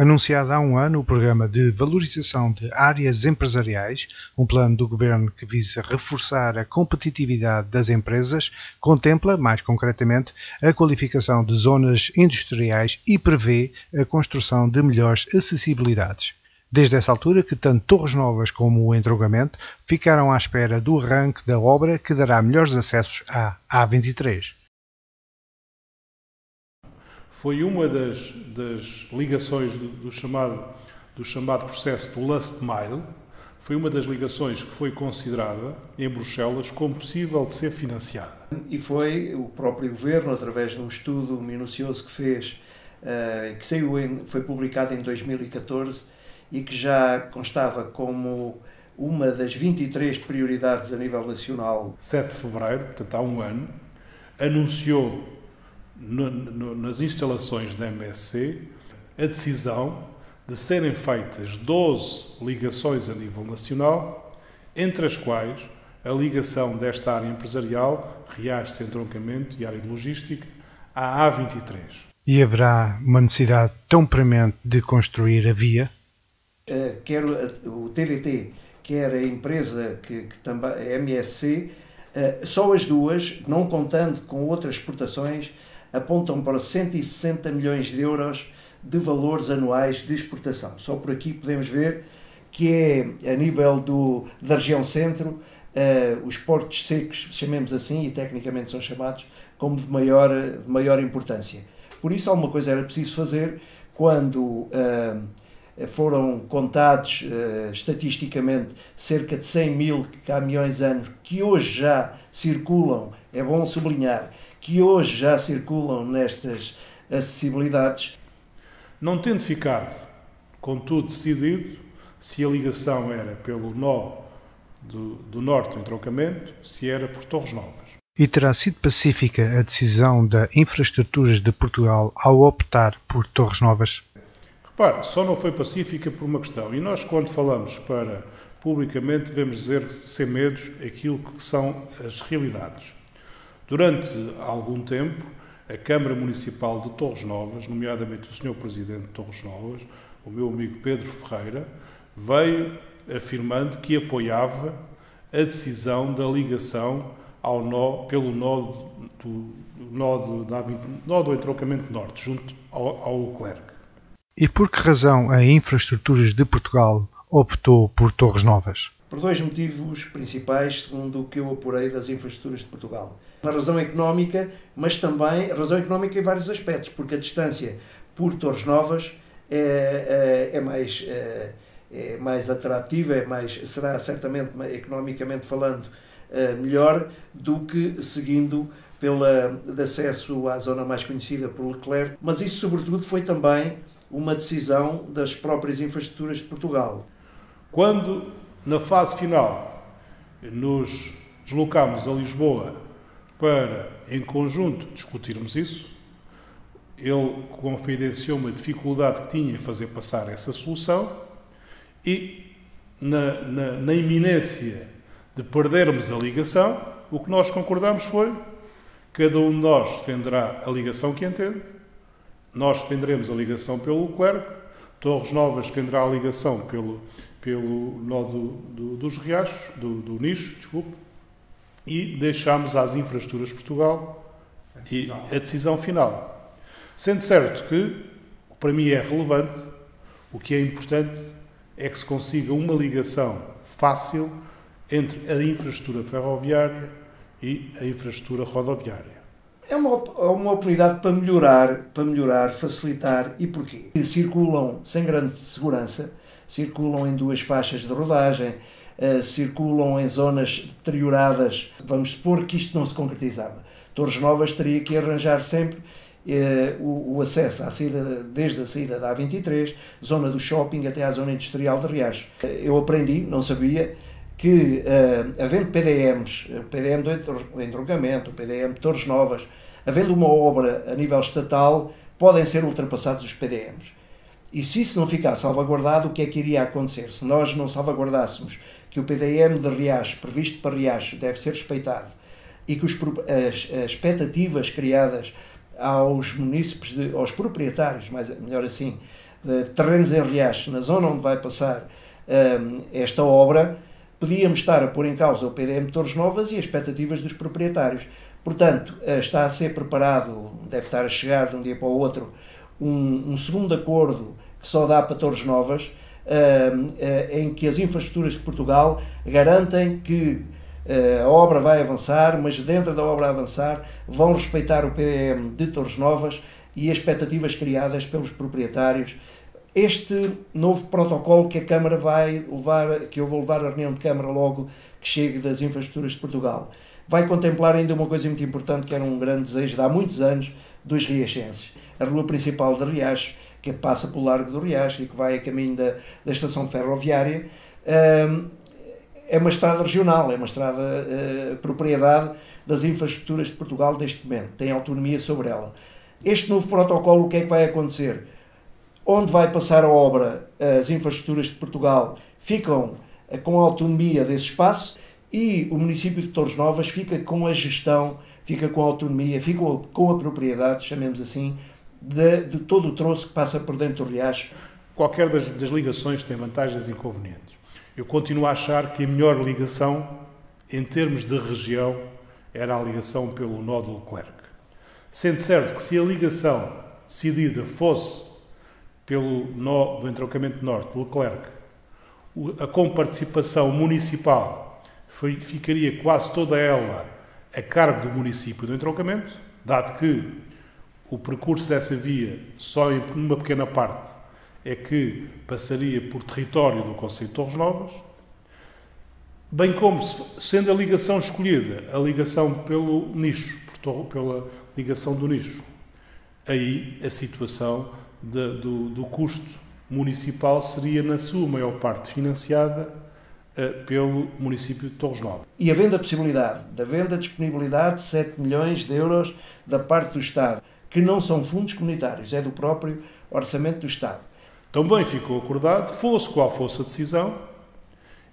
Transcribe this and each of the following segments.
Anunciado há um ano o Programa de Valorização de Áreas Empresariais, um plano do Governo que visa reforçar a competitividade das empresas, contempla, mais concretamente, a qualificação de zonas industriais e prevê a construção de melhores acessibilidades. Desde essa altura que tanto Torres Novas como o Entroncamento ficaram à espera do arranque da obra que dará melhores acessos à A23. Foi uma das ligações do chamado processo do Last Mile, foi uma das ligações que foi considerada em Bruxelas como possível de ser financiada. E foi o próprio Governo, através de um estudo minucioso que fez, foi publicado em 2014 e que já constava como uma das 23 prioridades a nível nacional. 7 de fevereiro, portanto há um ano, anunciou nas instalações da MSC a decisão de serem feitas 12 ligações a nível nacional, entre as quais a ligação desta área empresarial, Riacho, Entroncamento e área de logística, à A23. E haverá uma necessidade tão premente de construir a via? Quer o TVT, quer a empresa que também a MSC, só as duas, não contando com outras exportações, apontam para 160 milhões de euros de valores anuais de exportação. Só por aqui podemos ver que é, a nível da região centro, os portos secos, chamemos assim, e tecnicamente são chamados, como de maior importância. Por isso, alguma coisa era preciso fazer quando foram contados estatisticamente cerca de 100 mil caminhões ano que hoje já circulam, é bom sublinhar, que hoje já circulam nestas acessibilidades. Não tendo ficado, contudo, decidido se a ligação era pelo nó do norte do Entroncamento, se era por Torres Novas. E terá sido pacífica a decisão da Infraestruturas de Portugal ao optar por Torres Novas? Repare, só não foi pacífica por uma questão. E nós, quando falamos publicamente, devemos dizer sem medos aquilo que são as realidades. Durante algum tempo, a Câmara Municipal de Torres Novas, nomeadamente o Sr. Presidente de Torres Novas, o meu amigo Pedro Ferreira, veio afirmando que apoiava a decisão da ligação pelo nó do Entroncamento Norte, junto ao Leclerc. E por que razão a Infraestruturas de Portugal optou por Torres Novas? Por dois motivos principais, segundo o que eu apurei das Infraestruturas de Portugal. A razão económica, mas também a razão económica em vários aspectos, porque a distância por Torres Novas é mais atrativa, será certamente, economicamente falando, melhor do que seguindo de acesso à zona mais conhecida por Leclerc. Mas isso, sobretudo, foi também uma decisão das próprias Infraestruturas de Portugal. Quando, na fase final, nos deslocámos a Lisboa para, em conjunto, discutirmos isso, ele confidenciou-me a dificuldade que tinha em fazer passar essa solução e, na iminência de perdermos a ligação, o que nós concordamos foi cada um de nós defenderá a ligação que entende, nós defenderemos a ligação pelo Leclerc, Torres Novas defenderá a ligação pelo nó dos Riachos, do Nicho, desculpe, e deixámos às Infraestruturas de Portugal a decisão final. Sendo certo que, para mim é relevante, o que é importante é que se consiga uma ligação fácil entre a infraestrutura ferroviária e a infraestrutura rodoviária. É uma oportunidade para melhorar, facilitar. E porquê? Circulam sem grande segurança, circulam em duas faixas de rodagem, circulam em zonas deterioradas. Vamos supor que isto não se concretizava. Torres Novas teria que arranjar sempre o acesso desde a saída da A23, zona do shopping até à zona industrial de Riacho. Eu aprendi, não sabia, que havendo PDMs, o PDM do Entroncamento, o PDM de Torres Novas, havendo uma obra a nível estatal, podem ser ultrapassados os PDMs. E se isso não ficar salvaguardado, o que é que iria acontecer? Se nós não salvaguardássemos que o PDM de Riacho, previsto para Riacho, deve ser respeitado e que as expectativas criadas aos munícipes, aos proprietários, melhor assim, terrenos em Riacho, na zona onde vai passar esta obra, podíamos estar a pôr em causa o PDM de Torres Novas e as expectativas dos proprietários. Portanto, está a ser preparado, deve estar a chegar de um dia para o outro, um segundo acordo que só dá para Torres Novas, em que as infraestruturas de Portugal garantem que a obra vai avançar, mas dentro da obra a avançar vão respeitar o PDM de Torres Novas e as expectativas criadas pelos proprietários. Este novo protocolo que a Câmara vai levar, que eu vou levar à reunião de Câmara logo que chegue das infraestruturas de Portugal, vai contemplar ainda uma coisa muito importante que era um grande desejo de há muitos anos dos riachenses. A rua principal de Riacho, que passa pelo Largo do Riacho e que vai a caminho da estação ferroviária, é uma estrada regional, é uma estrada propriedade das infraestruturas de Portugal neste momento, tem autonomia sobre ela. Este novo protocolo, o que é que vai acontecer? Onde vai passar a obra, as infraestruturas de Portugal ficam com a autonomia desse espaço e o município de Torres Novas fica com a gestão, fica com a autonomia, fica com a propriedade, chamemos assim, de todo o troço que passa por dentro do Riacho. Qualquer das ligações tem vantagens e inconvenientes. Eu continuo a achar que a melhor ligação, em termos de região, era a ligação pelo nó do Leclerc. Sendo certo que se a ligação decidida fosse pelo nó do entroncamento norte, Leclerc, a comparticipação municipal ficaria quase toda ela a cargo do município do entroncamento, dado que o percurso dessa via, só em uma pequena parte, é que passaria por território do concelho de Torres Novas, bem como, sendo a ligação escolhida, a ligação pelo nicho, pela ligação do nicho, aí a situação do custo municipal seria, na sua maior parte, financiada pelo município de Torres Novas. E havendo a possibilidade da venda, disponibilidade de 7 milhões de euros da parte do Estado, que não são fundos comunitários, é do próprio orçamento do Estado. Também ficou acordado, fosse qual fosse a decisão,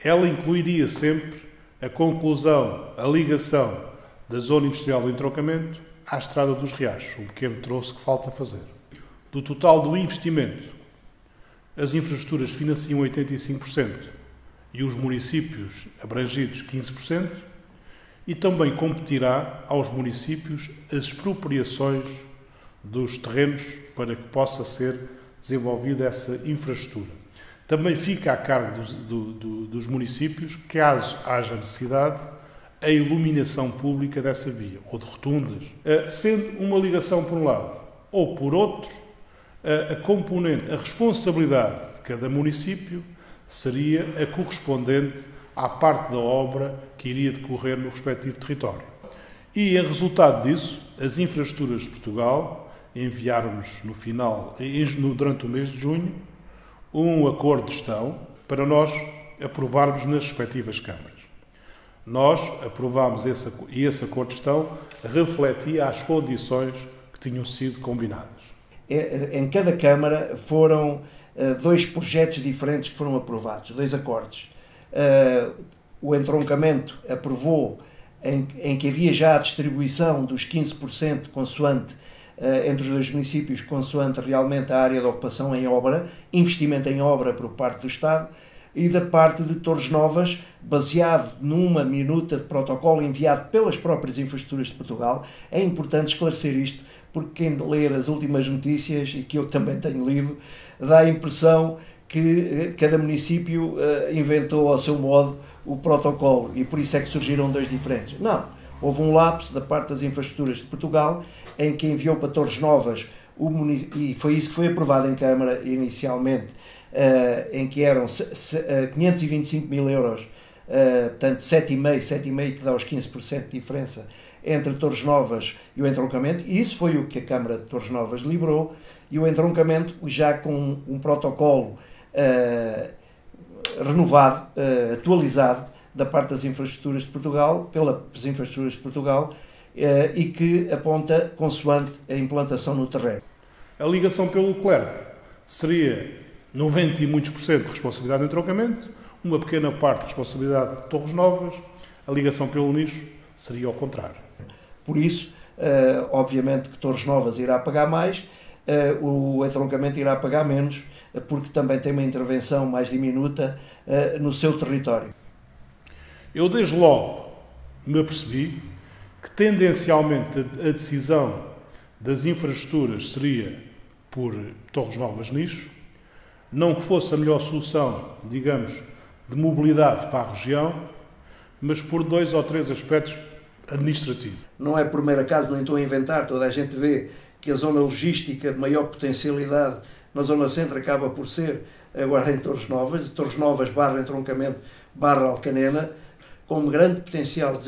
ela incluiria sempre a conclusão, a ligação da zona industrial do entroncamento à Estrada dos Riachos, um pequeno troço que falta fazer. Do total do investimento, as infraestruturas financiam 85% e os municípios abrangidos 15%, e também competirá aos municípios as expropriações dos terrenos para que possa ser desenvolvida essa infraestrutura. Também fica a cargo dos municípios, caso haja necessidade, a iluminação pública dessa via, ou de rotundas, sendo uma ligação por um lado ou por outro, a componente, a responsabilidade de cada município seria a correspondente à parte da obra que iria decorrer no respectivo território. E, em resultado disso, as infraestruturas de Portugal enviaram-nos durante o mês de junho, um acordo de gestão para nós aprovarmos nas respectivas câmaras. Nós aprovámos e esse acordo de gestão refletia as condições que tinham sido combinadas. Em cada câmara foram 2 projetos diferentes que foram aprovados, 2 acordos. O entroncamento aprovou em que havia já a distribuição dos 15% consoante entre os 2 municípios, consoante realmente a área de ocupação em obra, investimento em obra por parte do Estado, e da parte de Torres Novas, baseado numa minuta de protocolo enviado pelas próprias infraestruturas de Portugal. É importante esclarecer isto, porque quem ler as últimas notícias, e que eu também tenho lido, dá a impressão que cada município inventou ao seu modo o protocolo, e por isso é que surgiram 2 diferentes. Não, houve um lapso da parte das infraestruturas de Portugal, em que enviou para Torres Novas, e foi isso que foi aprovado em Câmara inicialmente, em que eram 525 mil euros, portanto 7,5 que dá os 15% de diferença entre Torres Novas e o entroncamento, e isso foi o que a Câmara de Torres Novas liberou, e o entroncamento já com um protocolo renovado, atualizado, da parte das infraestruturas de Portugal, pelas infraestruturas de Portugal, e que aponta consoante a implantação no terreno. A ligação pelo Leclerc seria 90 e muitos % de responsabilidade do entroncamento, uma pequena parte de responsabilidade de Torres Novas, a ligação pelo nicho seria ao contrário. Por isso, obviamente que Torres Novas irá pagar mais, o entroncamento irá pagar menos, porque também tem uma intervenção mais diminuta no seu território. Eu desde logo me apercebi que tendencialmente a decisão das infraestruturas seria por Torres Novas Nicho, não que fosse a melhor solução, digamos, de mobilidade para a região, mas por 2 ou 3 aspectos administrativos. Não é por mero acaso, nem estou a inventar, toda a gente vê que a zona logística de maior potencialidade na zona centro acaba por ser agora em Torres Novas barra entroncamento, barra Alcanena, com grande potencial de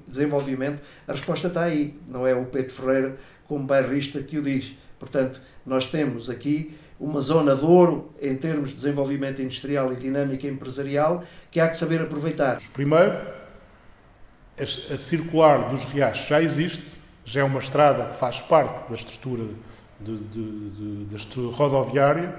desenvolvimento. A resposta está aí, não é o Pedro Ferreira como bairrista que o diz. Portanto, nós temos aqui uma zona de ouro em termos de desenvolvimento industrial e dinâmica empresarial que há que saber aproveitar. Primeiro, a circular dos Riachos já existe, já é uma estrada que faz parte da estrutura da estrutura rodoviária,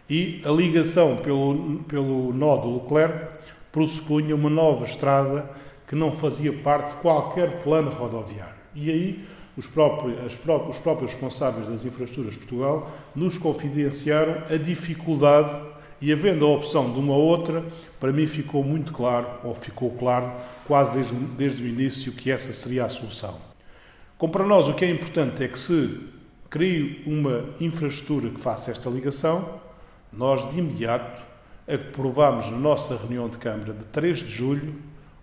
e a ligação pelo nó do Leclerc pressupunha uma nova estrada que não fazia parte de qualquer plano rodoviário. E aí os próprios responsáveis das infraestruturas de Portugal nos confidenciaram a dificuldade, e havendo a opção de uma ou outra, para mim ficou muito claro, ou ficou claro quase desde o início, que essa seria a solução. Como para nós o que é importante é que se crie uma infraestrutura que faça esta ligação, nós de imediato aprovámos na nossa reunião de Câmara de 3 de julho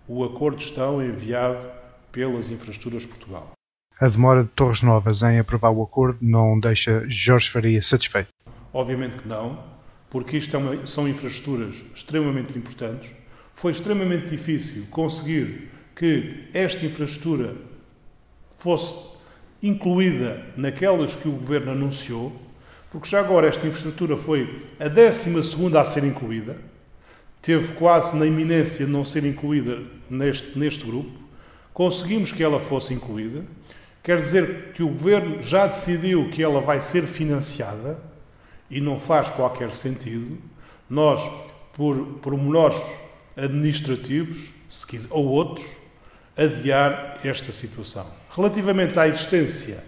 o acordo de gestão enviado pelas Infraestruturas de Portugal. A demora de Torres Novas em aprovar o acordo não deixa Jorge Faria satisfeito? Obviamente que não, porque isto são infraestruturas extremamente importantes. Foi extremamente difícil conseguir que esta infraestrutura fosse incluída naquelas que o Governo anunciou, porque já agora esta infraestrutura foi a 12ª a ser incluída, teve quase na iminência de não ser incluída neste grupo, conseguimos que ela fosse incluída, quer dizer que o Governo já decidiu que ela vai ser financiada e não faz qualquer sentido nós, por menores administrativos ou outros, adiar esta situação. Relativamente à existência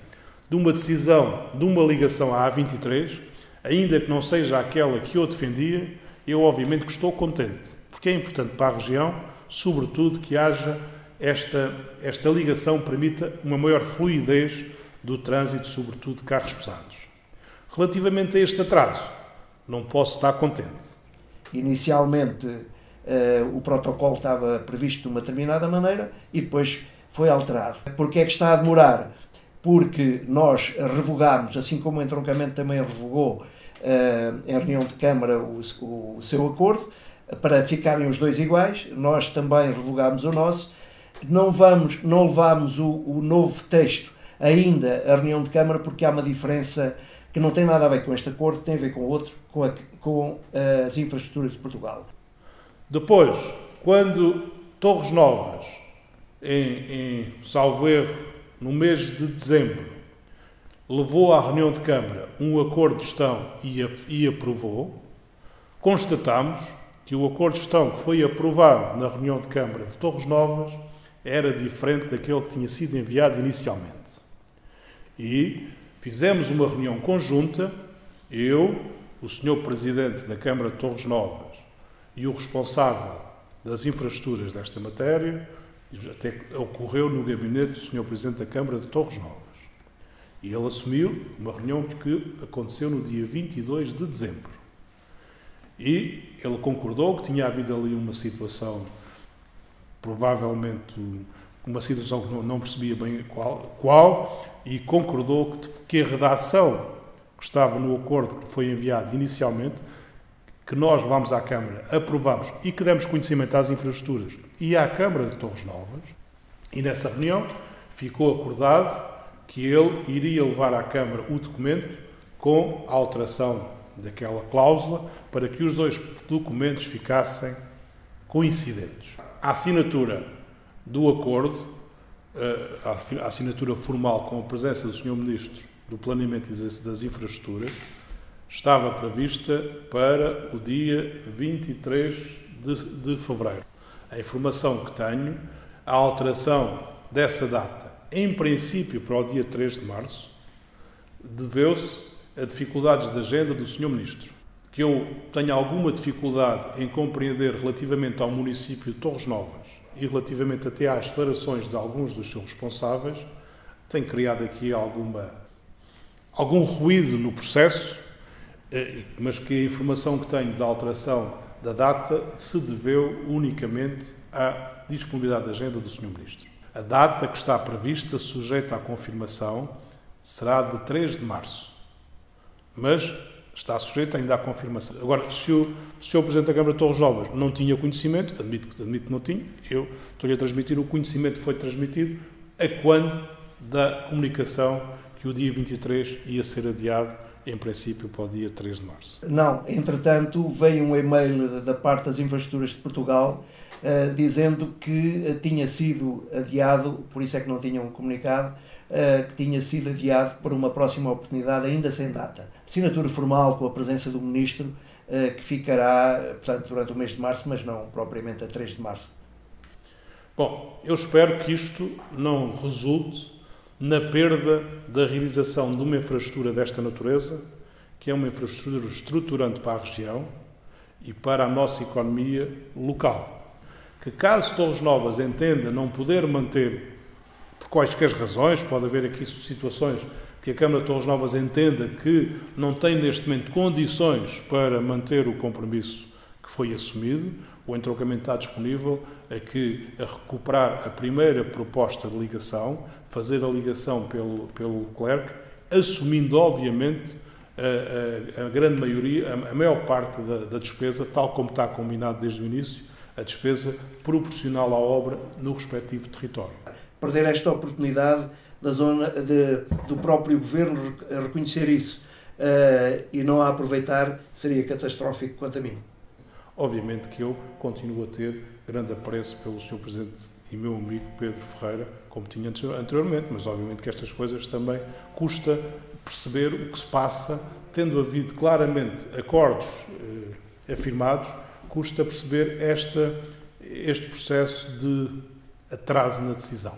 de uma decisão de uma ligação à A23, ainda que não seja aquela que eu defendia, eu obviamente que estou contente, porque é importante para a região, sobretudo, que haja esta ligação permita uma maior fluidez do trânsito, sobretudo de carros pesados. Relativamente a este atraso, não posso estar contente. Inicialmente, o protocolo estava previsto de uma determinada maneira e depois foi alterado. Porquê é que está a demorar? Porque nós revogámos, assim como o entroncamento também revogou em reunião de Câmara o seu acordo, para ficarem os dois iguais, nós também revogámos o nosso. Não levámos o novo texto ainda à reunião de Câmara porque há uma diferença que não tem nada a ver com este acordo, tem a ver com outro, com as infraestruturas de Portugal. Depois, quando Torres Novas, salvo erro, no mês de dezembro, levou à reunião de Câmara um acordo de gestão e aprovou, constatamos que o acordo de gestão que foi aprovado na reunião de Câmara de Torres Novas era diferente daquele que tinha sido enviado inicialmente. E fizemos uma reunião conjunta, eu, o Sr. Presidente da Câmara de Torres Novas e o responsável das infraestruturas desta matéria, até ocorreu no gabinete do Sr. Presidente da Câmara de Torres Novas. E ele assumiu uma reunião que aconteceu no dia 22 de dezembro. E ele concordou que tinha havido ali uma situação, provavelmente uma situação que não percebia bem qual, e concordou que a redação que estava no acordo que foi enviado inicialmente, que nós levámos à Câmara, aprovámos e que demos conhecimento às infraestruturas e à Câmara de Torres Novas, e nessa reunião ficou acordado que ele iria levar à Câmara o documento com a alteração daquela cláusula para que os dois documentos ficassem coincidentes. A assinatura do acordo, a assinatura formal com a presença do Sr. Ministro do Planeamento e das Infraestruturas, estava prevista para o dia 23 de fevereiro. A informação que tenho, a alteração dessa data, em princípio para o dia 3 de março, deveu-se a dificuldades de agenda do Sr. Ministro. que eu tenho alguma dificuldade em compreender relativamente ao município de Torres Novas e relativamente até às declarações de alguns dos seus responsáveis, tem criado aqui algum ruído no processo, mas que a informação que tenho da alteração da data se deveu unicamente à disponibilidade da agenda do Sr. Ministro. A data que está prevista, sujeita à confirmação, será de 3 de março, mas está sujeita ainda à confirmação. Agora, se o Sr. Presidente da Câmara de Torres Novas não tinha conhecimento, admito que não tinha, eu estou-lhe a transmitir, o conhecimento foi transmitido a quando da comunicação que o dia 23 ia ser adiado, em princípio, para o dia 3 de março. Não, entretanto, veio um e-mail da parte das Infraestruturas de Portugal dizendo que tinha sido adiado, por isso é que não tinham comunicado, que tinha sido adiado para uma próxima oportunidade, ainda sem data. Assinatura formal com a presença do Ministro, que ficará, portanto, durante o mês de março, mas não propriamente a 3 de março. Bom, eu espero que isto não resulte na perda da realização de uma infraestrutura desta natureza, que é uma infraestrutura estruturante para a região e para a nossa economia local. Que caso Torres Novas entenda não poder manter, por quaisquer razões, pode haver aqui situações que a Câmara de Torres Novas entenda que não tem neste momento condições para manter o compromisso que foi assumido, o entroncamento está disponível a recuperar a primeira proposta de ligação, fazer a ligação pelo Leclerc, assumindo, obviamente, a grande maioria, a maior parte da despesa, tal como está combinado desde o início, a despesa proporcional à obra no respectivo território. Perder esta oportunidade do próprio Governo reconhecer isso e não a aproveitar seria catastrófico quanto a mim. Obviamente que eu continuo a ter grande apreço pelo Sr. Presidente e meu amigo Pedro Ferreira, como tinha anteriormente, mas obviamente que estas coisas também custa perceber o que se passa, tendo havido claramente acordos afirmados, custa perceber este processo de atraso na decisão.